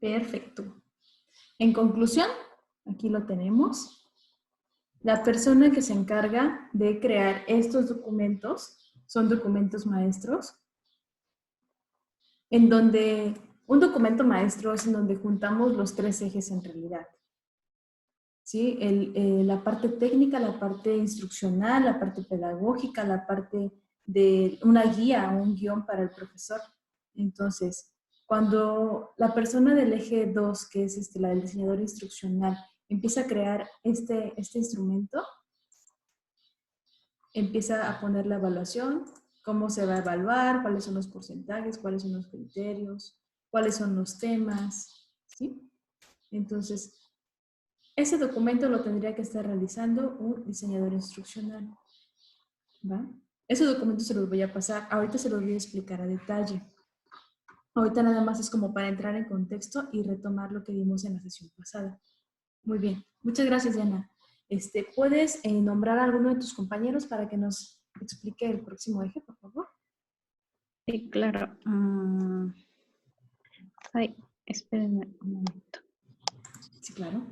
Perfecto. En conclusión, aquí lo tenemos. La persona que se encarga de crear estos documentos son documentos maestros, en donde un documento maestro es en donde juntamos los tres ejes en realidad. ¿Sí? La parte técnica, la parte instruccional, la parte pedagógica, la parte de una guía o un guión para el profesor. Entonces, cuando la persona del eje 2, que es la del diseñador instruccional, empieza a crear este instrumento, empieza a poner la evaluación, cómo se va a evaluar, cuáles son los porcentajes, cuáles son los criterios, cuáles son los temas, ¿sí? Entonces, ese documento lo tendría que estar realizando un diseñador instruccional, ¿va? Ese documento se los voy a pasar, ahorita se los voy a explicar a detalle. Ahorita nada más es como para entrar en contexto y retomar lo que vimos en la sesión pasada. Muy bien, muchas gracias, Diana. ¿Puedes nombrar a alguno de tus compañeros para que nos explique el próximo eje, por favor? Sí, claro. Ay, espérenme un momento. Sí, claro.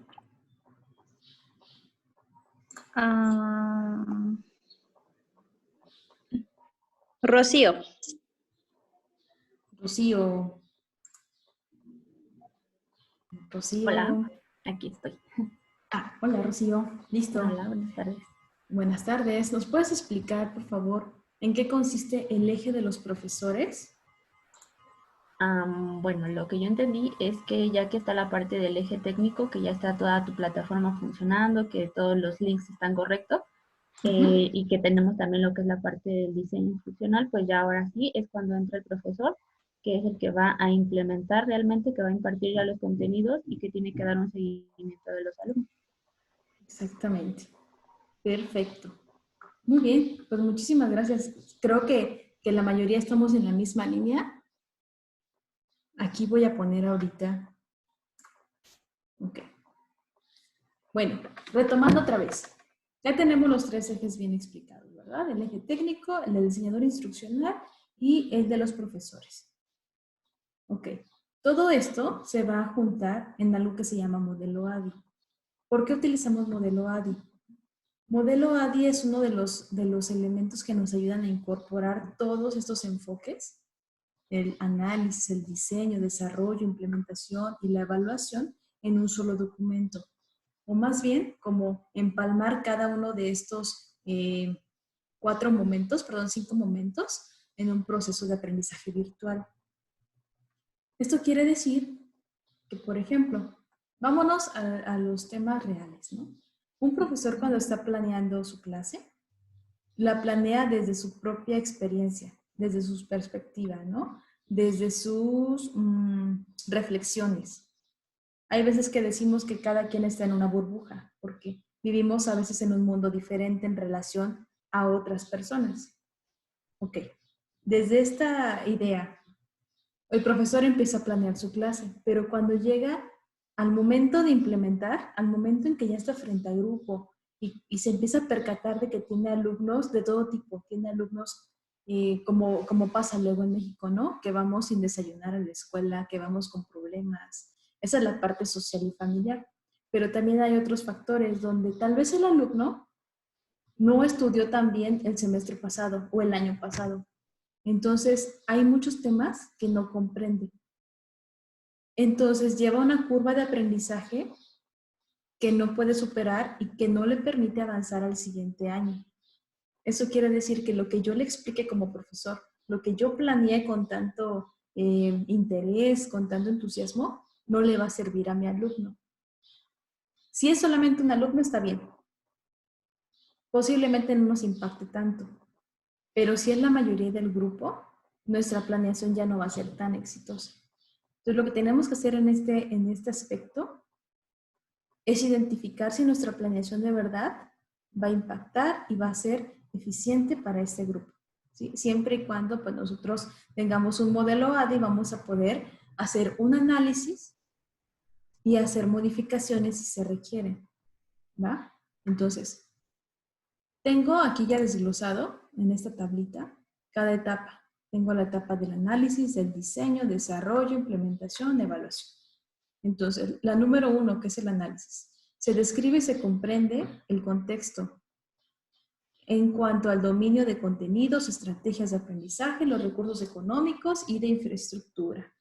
Rocío. Rocío. Hola, aquí estoy. Hola, Rocío. Listo. Hola, buenas tardes. Buenas tardes. ¿Nos puedes explicar, por favor, en qué consiste el eje de los profesores? Bueno, lo que yo entendí es que ya que está la parte del eje técnico, que ya está toda tu plataforma funcionando, que todos los links están correctos, y que tenemos también lo que es la parte del diseño instruccional, pues ya ahora sí es cuando entra el profesor, que es el que va a implementar realmente, que va a impartir ya los contenidos y que tiene que dar un seguimiento de los alumnos. Exactamente. Perfecto. Muy bien, pues muchísimas gracias. Creo que la mayoría estamos en la misma línea. Aquí voy a poner ahorita. Ok. Bueno, retomando otra vez. Ya tenemos los tres ejes bien explicados, ¿verdad? El eje técnico, el del diseñador instruccional y el de los profesores. Ok. Todo esto se va a juntar en algo que se llama modelo ADI. ¿Por qué utilizamos modelo ADI? Modelo ADI es uno de los elementos que nos ayudan a incorporar todos estos enfoques, el análisis, el diseño, desarrollo, implementación y la evaluación en un solo documento. O más bien, como empalmar cada uno de estos 5 momentos en un proceso de aprendizaje virtual. Esto quiere decir que, por ejemplo, vámonos a los temas reales, ¿no? Un profesor cuando está planeando su clase, la planea desde su propia experiencia, desde su perspectiva, ¿no? Desde sus reflexiones. Hay veces que decimos que cada quien está en una burbuja, porque vivimos a veces en un mundo diferente en relación a otras personas. Ok, desde esta idea, el profesor empieza a planear su clase, pero cuando llega al momento de implementar, al momento en que ya está frente al grupo y se empieza a percatar de que tiene alumnos de todo tipo, tiene alumnos como pasa luego en México, ¿no? Que vamos sin desayunar a la escuela, que vamos con problemas. Esa es la parte social y familiar. Pero también hay otros factores donde tal vez el alumno no estudió tan bien el semestre pasado o el año pasado. Entonces, hay muchos temas que no comprende. Entonces, lleva una curva de aprendizaje que no puede superar y que no le permite avanzar al siguiente año. Eso quiere decir que lo que yo le explique como profesor, lo que yo planeé con tanto interés, con tanto entusiasmo, no le va a servir a mi alumno. Si es solamente un alumno, está bien. Posiblemente no nos impacte tanto. Pero si es la mayoría del grupo, nuestra planeación ya no va a ser tan exitosa. Entonces, lo que tenemos que hacer en este aspecto es identificar si nuestra planeación de verdad va a impactar y va a ser eficiente para este grupo. ¿Sí? Siempre y cuando pues, nosotros tengamos un modelo ADI, vamos a poder hacer un análisis y hacer modificaciones si se requieren. ¿Va? Entonces, tengo aquí ya desglosado en esta tablita cada etapa. Tengo la etapa del análisis, del diseño, desarrollo, implementación, evaluación. Entonces, la número 1, que es el análisis. Se describe y se comprende el contexto en cuanto al dominio de contenidos, estrategias de aprendizaje, los recursos económicos y de infraestructura.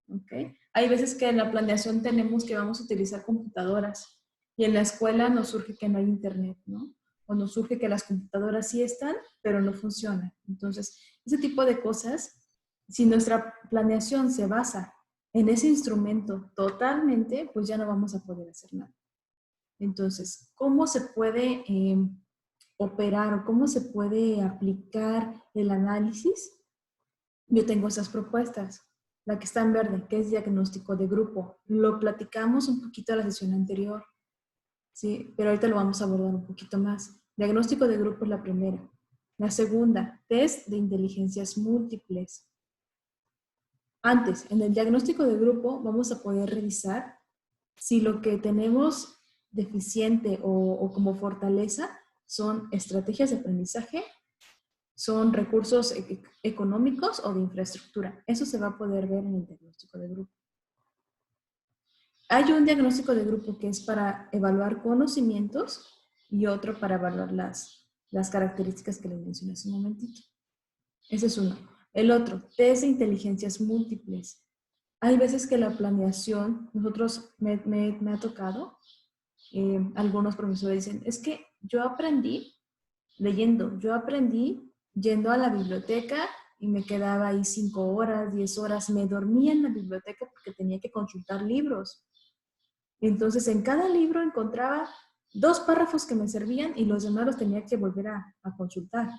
¿Okay? Hay veces que en la planeación tenemos que vamos a utilizar computadoras y en la escuela nos surge que no hay internet, ¿no? O nos surge que las computadoras sí están, pero no funcionan. Entonces, ese tipo de cosas, si nuestra planeación se basa en ese instrumento totalmente, pues ya no vamos a poder hacer nada. Entonces, ¿cómo se puede operar o cómo se puede aplicar el análisis? Yo tengo esas propuestas. La que está en verde, que es diagnóstico de grupo. Lo platicamos un poquito en la sesión anterior, ¿sí? Pero ahorita lo vamos a abordar un poquito más. Diagnóstico de grupo es la primera. La segunda, test de inteligencias múltiples. Antes, en el diagnóstico de grupo vamos a poder revisar si lo que tenemos deficiente o como fortaleza son estrategias de aprendizaje, son recursos económicos o de infraestructura. Eso se va a poder ver en el diagnóstico de grupo. Hay un diagnóstico de grupo que es para evaluar conocimientos y otro para evaluar las características que les mencioné hace un momentito. Ese es uno. El otro, test de inteligencias múltiples. Hay veces que la planeación, nosotros me ha tocado, algunos profesores dicen, es que yo aprendí leyendo, yo aprendí yendo a la biblioteca y me quedaba ahí 5 horas, 10 horas, me dormía en la biblioteca porque tenía que consultar libros. Entonces en cada libro encontraba 2 párrafos que me servían y los demás los tenía que volver a consultar,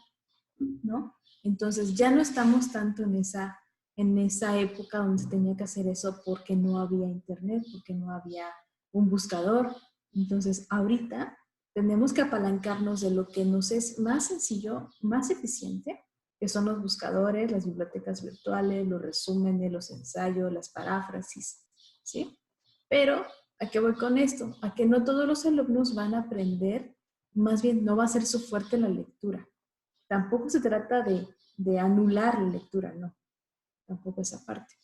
¿no? Entonces ya no estamos tanto en esa época donde se tenía que hacer eso porque no había internet, porque no había un buscador. Entonces ahorita tenemos que apalancarnos de lo que nos es más sencillo, más eficiente, que son los buscadores, las bibliotecas virtuales, los resúmenes, los ensayos, las paráfrasis, ¿sí? Pero, ¿a qué voy con esto? A que no todos los alumnos van a aprender, más bien no va a ser su fuerte la lectura. Tampoco se trata de anular la lectura, no, tampoco esa parte.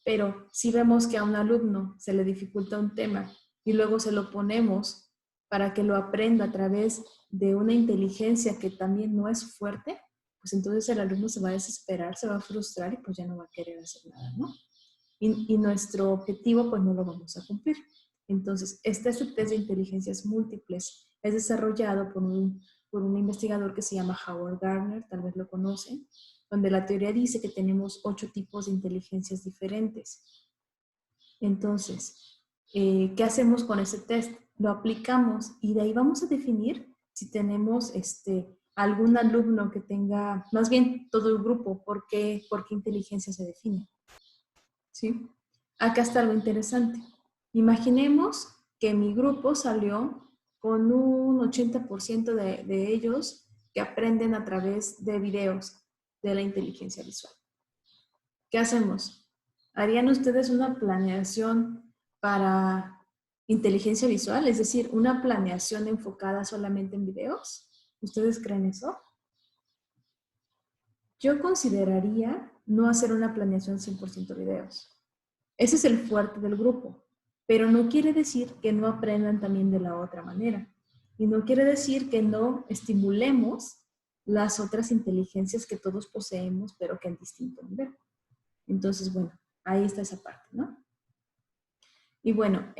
Pero si vemos que a un alumno se le dificulta un tema y luego se lo ponemos para que lo aprenda a través de una inteligencia que también no es fuerte, pues entonces el alumno se va a desesperar, se va a frustrar y pues ya no va a querer hacer nada, ¿no? Y nuestro objetivo pues no lo vamos a cumplir. Entonces, este test de inteligencias múltiples es desarrollado por un investigador que se llama Howard Gardner, tal vez lo conocen, donde la teoría dice que tenemos 8 tipos de inteligencias diferentes. Entonces, ¿qué hacemos con ese test? Lo aplicamos y de ahí vamos a definir si tenemos algún alumno que tenga, más bien todo el grupo, por qué inteligencia se define. ¿Sí? Acá está algo interesante. Imaginemos que mi grupo salió con un 80% de ellos que aprenden a través de videos de la inteligencia visual. ¿Qué hacemos? ¿Harían ustedes una planeación para inteligencia visual? Es decir, una planeación enfocada solamente en videos. ¿Ustedes creen eso? Yo consideraría no hacer una planeación 100% videos. Ese es el fuerte del grupo, pero no quiere decir que no aprendan también de la otra manera. Y no quiere decir que no estimulemos las otras inteligencias que todos poseemos, pero que en distinto nivel. Entonces, bueno, ahí está esa parte, ¿no? Y bueno,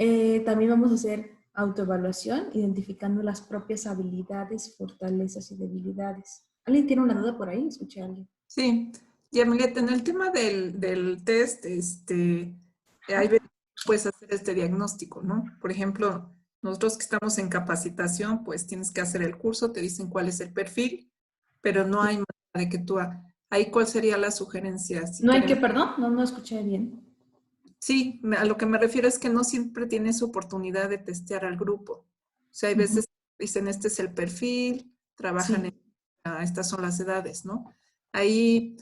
también vamos a hacer autoevaluación, identificando las propias habilidades, fortalezas y debilidades. ¿Alguien tiene una duda por ahí? Escuché a alguien. Sí, y Amelia, en el tema del test, hay veces que puedes hacer este diagnóstico, ¿no? Por ejemplo, nosotros que estamos en capacitación, pues tienes que hacer el curso, te dicen cuál es el perfil, pero no hay manera de que tú, ahí cuál sería la sugerencia. Si ¿No hay queremos, que, perdón? No escuché bien. sí, a lo que me refiero es que no siempre tienes oportunidad de testear al grupo. O sea, hay veces dicen, este es el perfil, trabajan Sí. estas son las edades, ¿no? Ahí,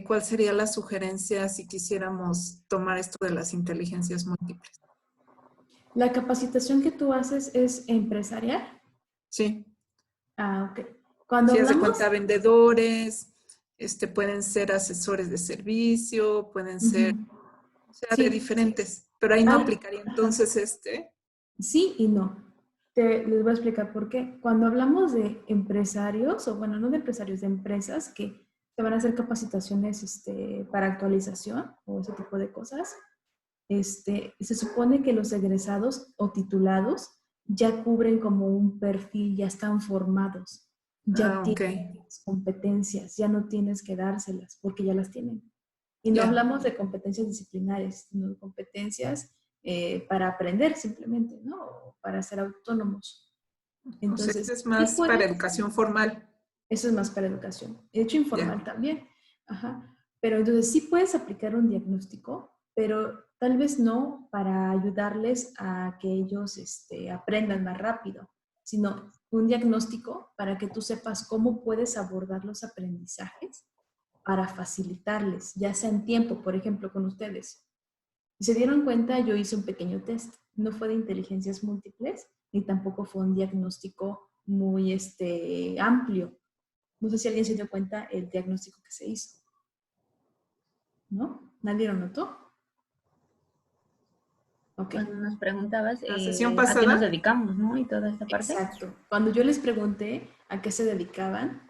¿cuál sería la sugerencia si quisiéramos tomar esto de las inteligencias múltiples? ¿La capacitación que tú haces es empresarial? Sí, Ah, ok. Cuando si haz de hablamos... cuenta vendedores, pueden ser asesores de servicio, pueden ser, o sea, de Sí, diferentes. Pero ahí no aplicaría entonces Sí y no. Les voy a explicar por qué. Cuando hablamos de empresarios, o bueno, no de empresarios, de empresas que te van a hacer capacitaciones para actualización o ese tipo de cosas, se supone que los egresados o titulados ya cubren como un perfil, ya están formados, ya ok. tienen competencias, ya no tienes que dárselas porque ya las tienen. Y no Ya. hablamos de competencias disciplinares, sino de competencias para aprender simplemente, ¿no? O para ser autónomos. O sea, Entonces, este es sí más para puedes, educación formal. eso es más para educación. De hecho, informal Ya. también. Ajá. Pero entonces sí puedes aplicar un diagnóstico, pero tal vez no para ayudarles a que ellos aprendan más rápido, sino un diagnóstico para que tú sepas cómo puedes abordar los aprendizajes para facilitarles, ya sea en tiempo, por ejemplo, con ustedes. Si se dieron cuenta, yo hice un pequeño test. No fue de inteligencias múltiples, ni tampoco fue un diagnóstico muy amplio. No sé si alguien se dio cuenta el diagnóstico que se hizo. ¿No? ¿Nadie lo notó? Ok. Cuando nos preguntabas La sesión a qué nos pasada, dedicamos, ¿no? Y toda esta parte. Exacto. Cuando yo les pregunté a qué se dedicaban,